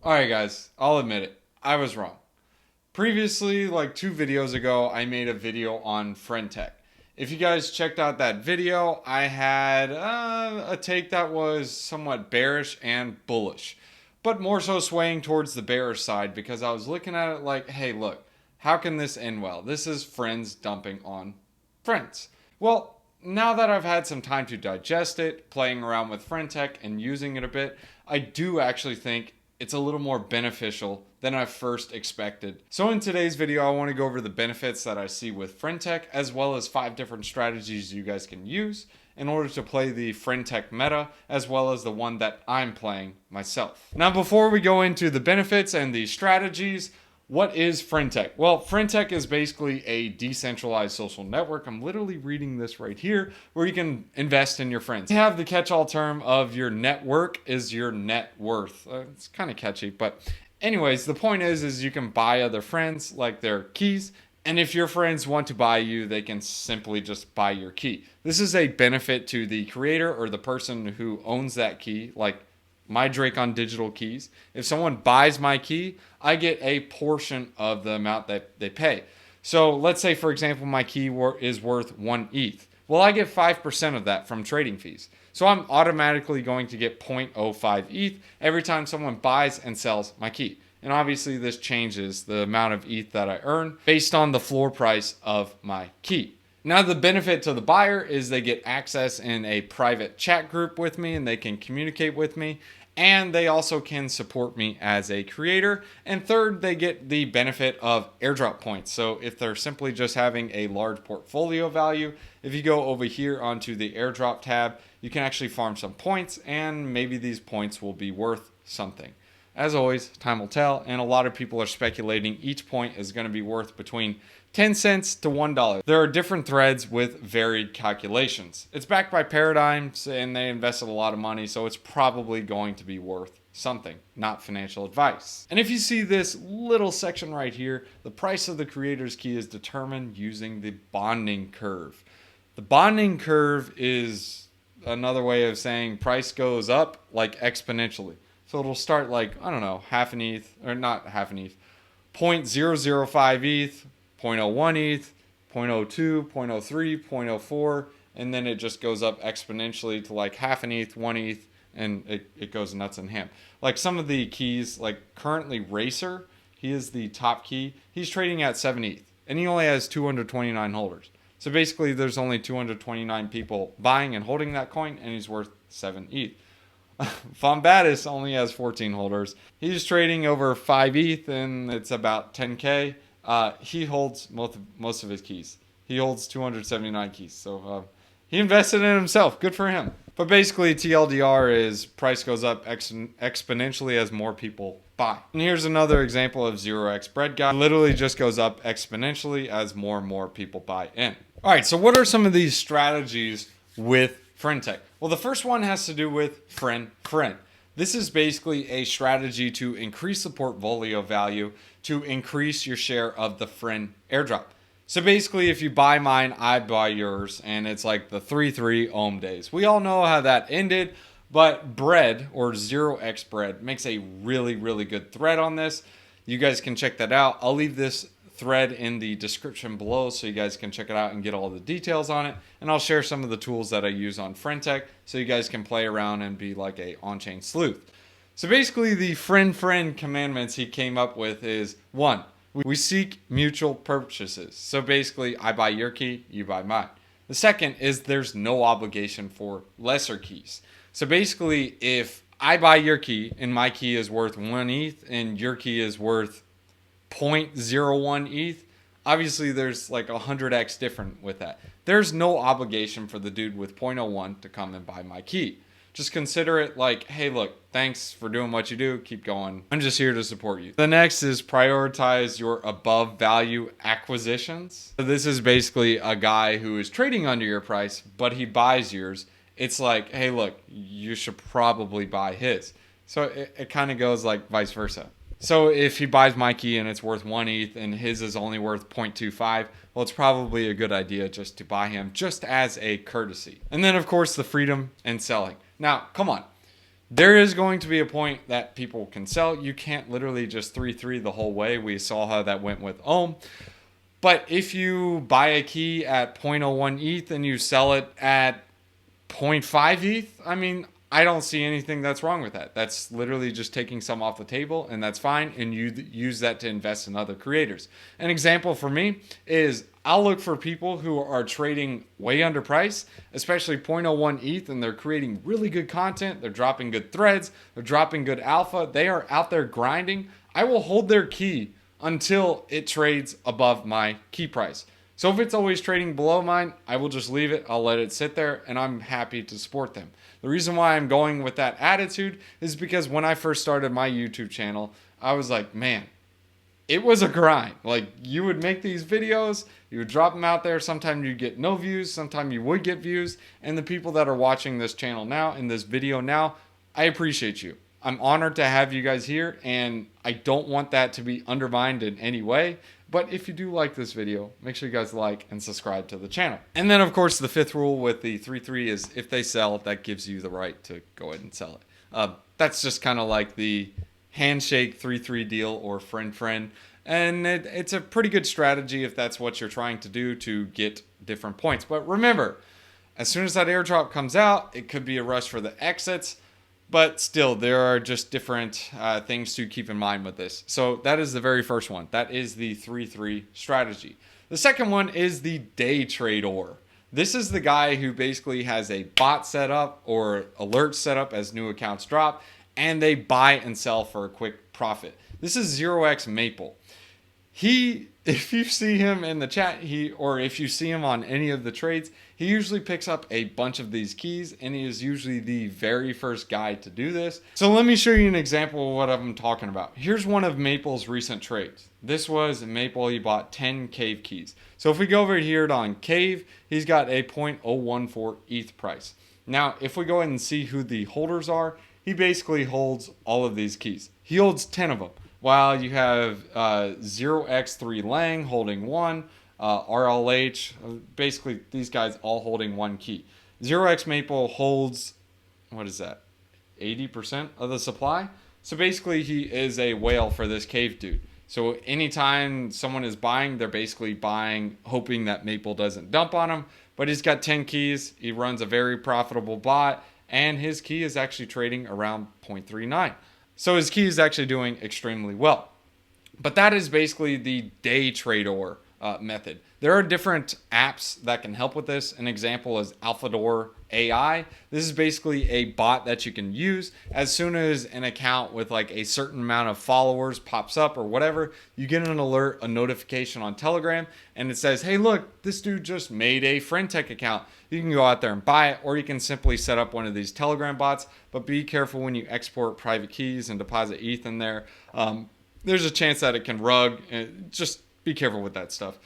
Alright guys, I'll admit it. I was wrong. Previously, like 2 videos ago, I made a video on friend tech. If you guys checked out that video, I had a take that was somewhat bearish and bullish. But more so swaying towards the bearish side because I was looking at it like, hey look, how can this end well? This is friends dumping on friends. Well, now that I've had some time to digest it, playing around with friend tech and using it a bit, I do actually think it's a little more beneficial than I first expected. So in today's video, I want to go over the benefits that I see with friend tech, as well as 5 different strategies you guys can use in order to play the friend tech meta, as well as the one that I'm playing myself. Now, before we go into the benefits and the strategies, what is friend tech? Well, friend tech is basically a decentralized social network. I'm literally reading this right here, where you can invest in your friends. You have the catch-all term of your network is your net worth. It's kind of catchy, but anyways, the point is you can buy other friends like their keys. And if your friends want to buy you, they can simply just buy your key. This is a benefit to the creator or the person who owns that key, like my Drake on digital keys. If someone buys my key, I get a portion of the amount that they pay. So let's say, for example, my key is worth 1 ETH. Well, I get 5% of that from trading fees. So I'm automatically going to get 0.05 ETH every time someone buys and sells my key. And obviously this changes the amount of ETH that I earn based on the floor price of my key. Now, the benefit to the buyer is they get access in a private chat group with me and they can communicate with me. And they also can support me as a creator. And third, they get the benefit of airdrop points. So if they're simply just having a large portfolio value, if you go over here onto the airdrop tab, you can actually farm some points and maybe these points will be worth something. As always, time will tell, and a lot of people are speculating each point is going to be worth between 10 cents to $1. There are different threads with varied calculations. It's backed by Paradigms, and they invested a lot of money, so it's probably going to be worth something, not financial advice. And if you see this little section right here, the price of the creator's key is determined using the bonding curve. The bonding curve is another way of saying price goes up like exponentially. So it'll start like, I don't know, half an ETH, or not half an ETH, 0.005 ETH, 0.01 ETH, 0.02, 0.03, 0.04, and then it just goes up exponentially to like half an ETH, 1 ETH, and it goes nuts and ham. Like some of the keys, like currently Racer, he is the top key, he's trading at 7 ETH, and he only has 229 holders. So basically there's only 229 people buying and holding that coin, and he's worth 7 ETH. Vombatis only has 14 holders. He's trading over 5 ETH and it's about 10K. He holds most of his keys. He holds 279 keys. So he invested in himself. Good for him. But basically TLDR is price goes up exponentially as more people buy. And here's another example of 0x bread guy. It literally just goes up exponentially as more and more people buy in. All right, so what are some of these strategies with friend tech? Well, the first one has to do with friend. This is basically a strategy to increase the portfolio value to increase your share of the friend airdrop. So basically, if you buy mine, I buy yours, and it's like the 3-3 ohm days. We all know how that ended, but bread or 0x bread makes a really, really good thread on this. You guys can check that out. I'll leave this thread in the description below so you guys can check it out and get all the details on it, and I'll share some of the tools that I use on friend tech so you guys can play around and be like a on-chain sleuth. So basically the friend commandments he came up with is 1, we seek mutual purchases. So basically I buy your key, you buy mine. The second is there's no obligation for lesser keys. So basically if I buy your key and my key is worth 1 ETH and your key is worth 0.01 ETH, obviously there's like 100x different with that. There's no obligation for the dude with 0.01 to come and buy my key. Just consider it like, hey look, thanks for doing what you do, keep going, I'm just here to support you. The next is prioritize your above value acquisitions. So this is basically a guy who is trading under your price, but he buys yours. It's like, hey look, you should probably buy his. So it kind of goes like vice versa. So if he buys my key and it's worth 1 ETH and his is only worth 0.25, well, it's probably a good idea just to buy him just as a courtesy. And then, of course, the freedom and selling. Now, come on. There is going to be a point that people can sell. You can't literally just 3-3 the whole way. We saw how that went with Ohm. But if you buy a key at 0.01 ETH and you sell it at zero point 0.5 ETH, I mean, I don't see anything that's wrong with that. That's literally just taking some off the table, and that's fine. And you use that to invest in other creators. An example for me is I'll look for people who are trading way underpriced, especially 0.01 ETH, and they're creating really good content. They're dropping good threads. They're dropping good alpha. They are out there grinding. I will hold their key until it trades above my key price. So if it's always trading below mine, I will just leave it. I'll let it sit there, and I'm happy to support them. The reason why I'm going with that attitude is because when I first started my YouTube channel, I was like, man, it was a grind. Like, you would make these videos, you would drop them out there. Sometimes you'd get no views, sometimes you would get views. And the people that are watching this channel now, in this video now, I appreciate you. I'm honored to have you guys here, and I don't want that to be undermined in any way. But if you do like this video, make sure you guys like and subscribe to the channel. And then, of course, the fifth rule with the 3-3 is if they sell, that gives you the right to go ahead and sell it. That's just kind of like the handshake 3-3 deal or friend-friend. And it's a pretty good strategy if that's what you're trying to do to get different points. But remember, as soon as that airdrop comes out, it could be a rush for the exits. But still, there are just different things to keep in mind with this. So that is the very first one. That is the 3-3 strategy. The second one is the day trader. This is the guy who basically has a bot set up or alerts set up as new accounts drop, and they buy and sell for a quick profit. This is 0x Maple. If you see him in the chat, or if you see him on any of the trades, he usually picks up a bunch of these keys, and he is usually the very first guy to do this. So let me show you an example of what I'm talking about. Here's one of Maple's recent trades. This was Maple. He bought 10 Cave keys. So if we go over here on Cave, he's got a 0.014 ETH price. Now, if we go ahead and see who the holders are, he basically holds all of these keys. He holds 10 of them. While you have 0x3 Lang holding one, RLH, basically these guys all holding one key. 0x Maple holds, what is that, 80% of the supply? So basically he is a whale for this Cave dude. So anytime someone is buying, they're basically buying hoping that Maple doesn't dump on them. But he's got 10 keys, he runs a very profitable bot, and his key is actually trading around 0.39. So his key is actually doing extremely well. But that is basically the day trader method. There are different apps that can help with this. An example is AlphaDor AI. This is basically a bot that you can use. As soon as an account with like a certain amount of followers pops up or whatever, you get an alert, a notification on Telegram, and it says, hey, look, this dude just made a FriendTech account. You can go out there and buy it, or you can simply set up one of these Telegram bots. But be careful when you export private keys and deposit ETH in there. There's a chance that it can rug. Just be careful with that stuff.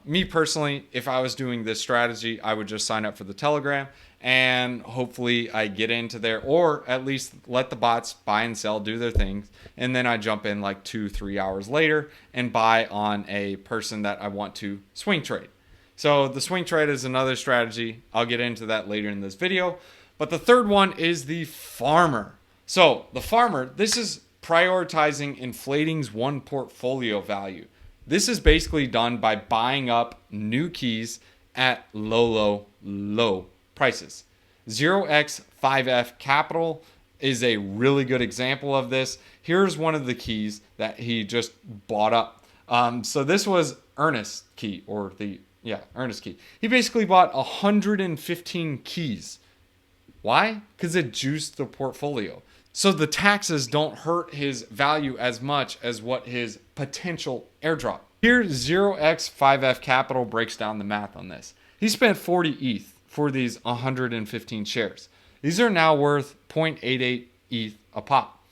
Me personally, if I was doing this strategy, I would just sign up for the Telegram, and hopefully I get into there, or at least let the bots buy and sell, do their things, and then I jump in like 2-3 hours later and buy on a person that I want to swing trade. So the swing trade is another strategy. I'll get into that later in this video. But the third one is the farmer. So the farmer, this is prioritizing inflating's one portfolio value. This is basically done by buying up new keys at low prices. 0x5F Capital is a really good example of this. Here's one of the keys that he just bought up. So this was Ernest key, or Ernest key. He basically bought 115 keys. Why? Because it juiced the portfolio. So the taxes don't hurt his value as much as what his potential airdrop. Here, 0x5F Capital breaks down the math on this. He spent 40 ETH for these 115 shares. These are now worth 0.88 ETH a pop.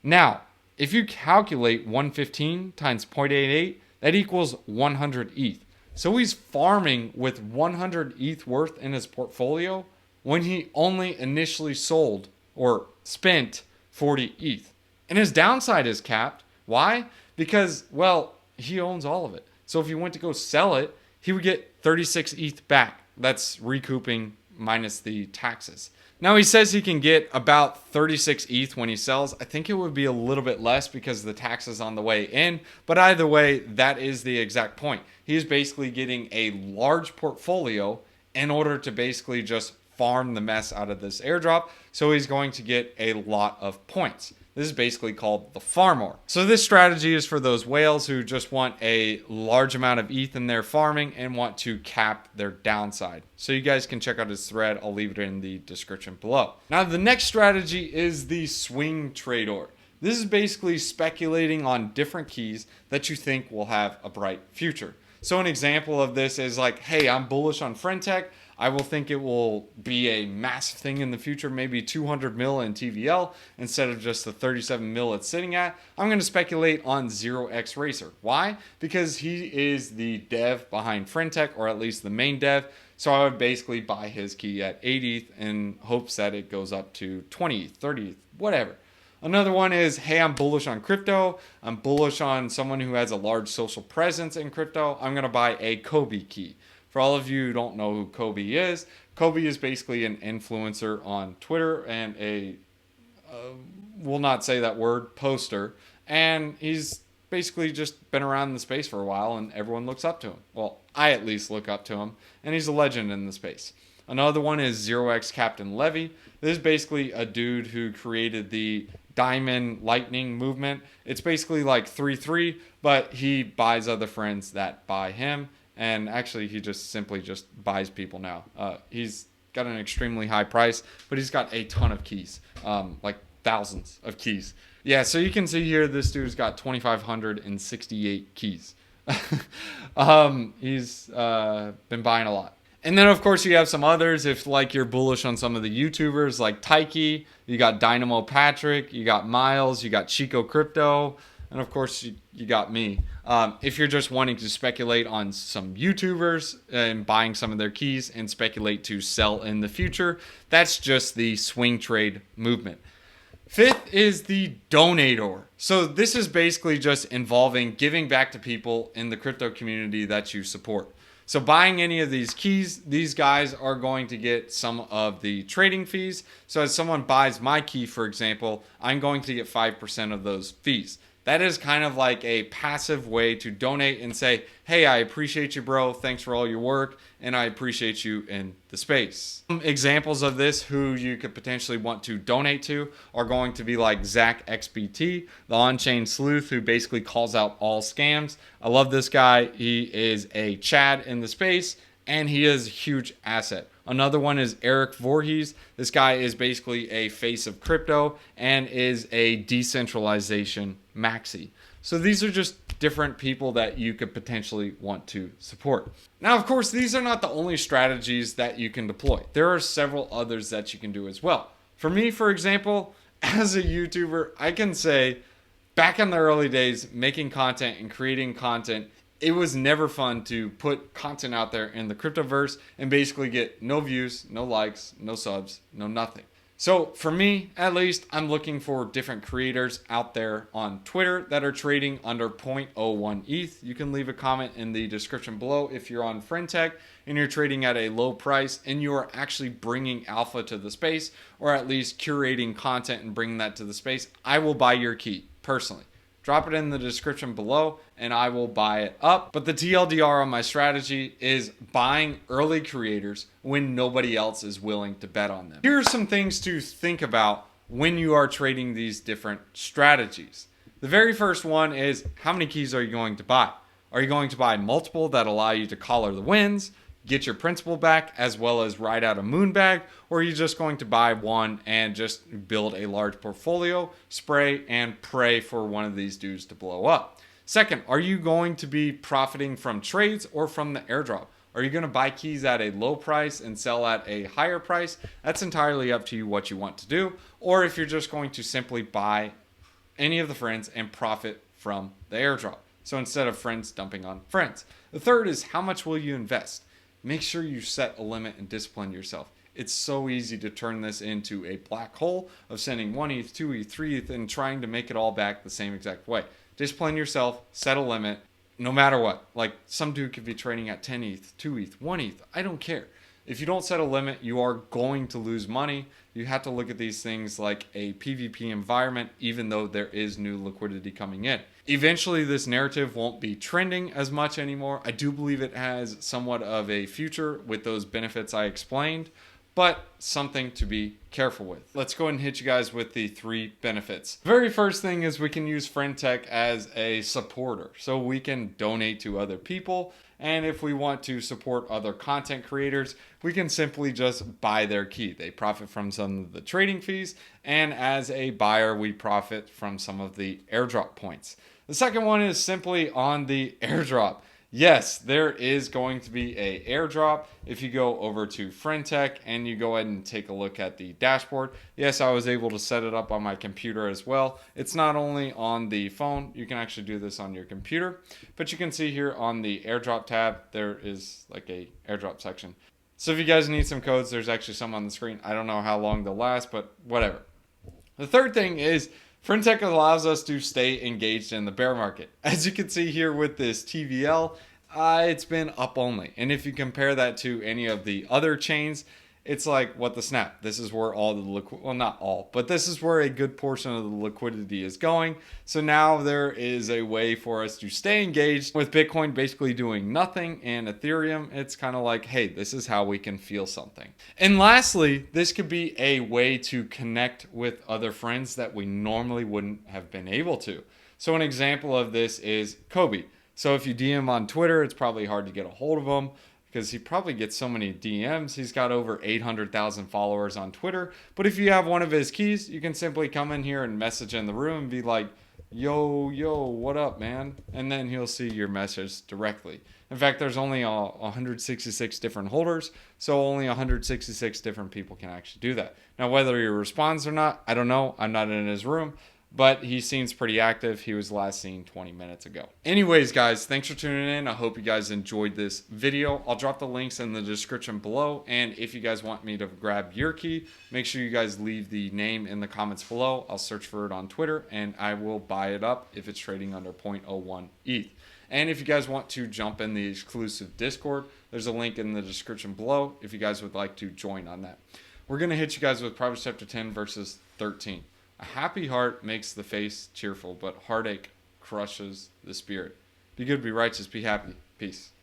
Now, if you calculate 115 times 0.88, that equals 100 ETH. So he's farming with 100 ETH worth in his portfolio when he only initially sold or spent 40 ETH. And his downside is capped. Why? Because, well, he owns all of it. So if he went to go sell it, he would get 36 ETH back. That's recouping minus the taxes. Now he says he can get about 36 ETH when he sells. I think it would be a little bit less because the tax is on the way in. But either way, that is the exact point. He's basically getting a large portfolio in order to basically just farm the mess out of this airdrop. So he's going to get a lot of points. This is basically called the farmer. So this strategy is for those whales who just want a large amount of ETH in their farming and want to cap their downside. So you guys can check out his thread. I'll leave it in the description below. Now the next strategy is the swing trader. This is basically speculating on different keys that you think will have a bright future. So an example of this is like, hey, I'm bullish on Frentech. I will think it will be a massive thing in the future, maybe 200 mil in TVL instead of just the 37 mil it's sitting at. I'm going to speculate on 0x Racer. Why? Because he is the dev behind Frentech, or at least the main dev. So I would basically buy his key at 8 ETH in hopes that it goes up to 20 ETH, 30 ETH, whatever. Another one is, hey, I'm bullish on crypto. I'm bullish on someone who has a large social presence in crypto. I'm going to buy a Kobe key. For all of you who don't know who Kobe is basically an influencer on Twitter and a, will not say that word, poster. And he's basically just been around the space for a while and everyone looks up to him. Well, I at least look up to him, and he's a legend in the space. Another one is 0x Captain Levy. This is basically a dude who created the Diamond Lightning movement. It's basically like 3-3, but he buys other friends that buy him. And actually, he just simply just buys people now. He's got an extremely high price, but he's got a ton of keys, like thousands of keys. Yeah, so you can see here, this dude's got 2,568 keys. He's been buying a lot. And then, of course, you have some others. If, like, you're bullish on some of the YouTubers, like Taiki, you got Dynamo Patrick, you got Miles, you got Chico Crypto, and, of course, you got me. If you're just wanting to speculate on some YouTubers and buying some of their keys and speculate to sell in the future, that's just the swing trade movement. Fifth is the Dontator. So this is basically just involving giving back to people in the crypto community that you support. So buying any of these keys, these guys are going to get some of the trading fees. So as someone buys my key, for example, I'm going to get 5% of those fees. That is kind of like a passive way to donate and say, hey, I appreciate you, bro. Thanks for all your work, and I appreciate you in the space. Some examples of this who you could potentially want to donate to are going to be like Zach XBT, the on-chain sleuth who basically calls out all scams. I love this guy. He is a Chad in the space, and he is a huge asset. Another one is Eric Voorhees. This guy is basically a face of crypto and is a decentralization maxi. So these are just different people that you could potentially want to support. Now, of course, these are not the only strategies that you can deploy. There are several others that you can do as well. For me, for example, as a YouTuber, I can say back in the early days, making content and creating content, it was never fun to put content out there in the cryptoverse and basically get no views, no likes, no subs, no nothing. So for me, at least, I'm looking for different creators out there on Twitter that are trading under 0.01 ETH. You can leave a comment in the description below if you're on Frentech and you're trading at a low price and you are actually bringing alpha to the space, or at least curating content and bringing that to the space. I will buy your key personally. Drop it in the description below and I will buy it up. But the TLDR on my strategy is buying early creators when nobody else is willing to bet on them. Here are some things to think about when you are trading these different strategies. The very first one is, how many keys are you going to buy? Are you going to buy multiple that allow you to collar the wins, get your principal back, as well as ride out a moon bag? Or are you just going to buy one and just build a large portfolio, spray, and pray for one of these dudes to blow up? Second, are you going to be profiting from trades or from the airdrop? Are you going to buy keys at a low price and sell at a higher price? That's entirely up to you what you want to do. Or if you're just going to simply buy any of the friends and profit from the airdrop. So instead of friends dumping on friends. The third is, how much will you invest? Make sure you set a limit and discipline yourself. It's so easy to turn this into a black hole of sending 1 ETH, 2 ETH, 3 ETH, and trying to make it all back the same exact way. Discipline yourself, set a limit, no matter what. Like, some dude could be trading at 10 ETH, 2 ETH, 1 ETH. I don't care. If you don't set a limit, you are going to lose money. You have to look at these things like a PvP environment, even though there is new liquidity coming in. Eventually, this narrative won't be trending as much anymore. I do believe it has somewhat of a future with those benefits I explained, but something to be careful with. Let's go ahead and hit you guys with the 3 benefits. The very first thing is we can use Friend Tech as a supporter. So we can donate to other people. And if we want to support other content creators, we can simply just buy their key. They profit from some of the trading fees. And as a buyer, we profit from some of the airdrop points. The second one is simply on the airdrop. Yes, there is going to be a airdrop if you go over to Friend Tech and you go ahead and take a look at the dashboard. Yes, I was able to set it up on my computer as well. It's not only on the phone, you can actually do this on your computer, but you can see here on the airdrop tab, there is like a airdrop section. So if you guys need some codes, there's actually some on the screen. I don't know how long they'll last, but whatever. The third thing is Friend Tech allows us to stay engaged in the bear market. As you can see here with this TVL, it's been up only. And if you compare that to any of the other chains, it's like, what the snap? This is where all the well, not all, but this is where a good portion of the liquidity is going. So now there is a way for us to stay engaged with Bitcoin basically doing nothing, and Ethereum, it's kind of like, hey, this is how we can feel something. And lastly, this could be a way to connect with other friends that we normally wouldn't have been able to. So an example of this is Kobe. So if you DM on Twitter, it's probably hard to get a hold of him, because he probably gets so many DMs. He's got over 800,000 followers on Twitter. But if you have one of his keys, you can simply come in here and message in the room and be like, yo, what up, man? And then he'll see your message directly. In fact, there's only 166 different holders, so only 166 different people can actually do that. Now, whether he responds or not, I don't know. I'm not in his room. But he seems pretty active. He was last seen 20 minutes ago. Anyways, guys, thanks for tuning in. I hope you guys enjoyed this video. I'll drop the links in the description below. And if you guys want me to grab your key, make sure you guys leave the name in the comments below. I'll search for it on Twitter, and I will buy it up if it's trading under 0.01 ETH. And if you guys want to jump in the exclusive Discord, there's a link in the description below if you guys would like to join on that. We're going to hit you guys with Proverbs chapter 10, verses 13. A happy heart makes the face cheerful, but heartache crushes the spirit. Be good, be righteous, be happy. Peace.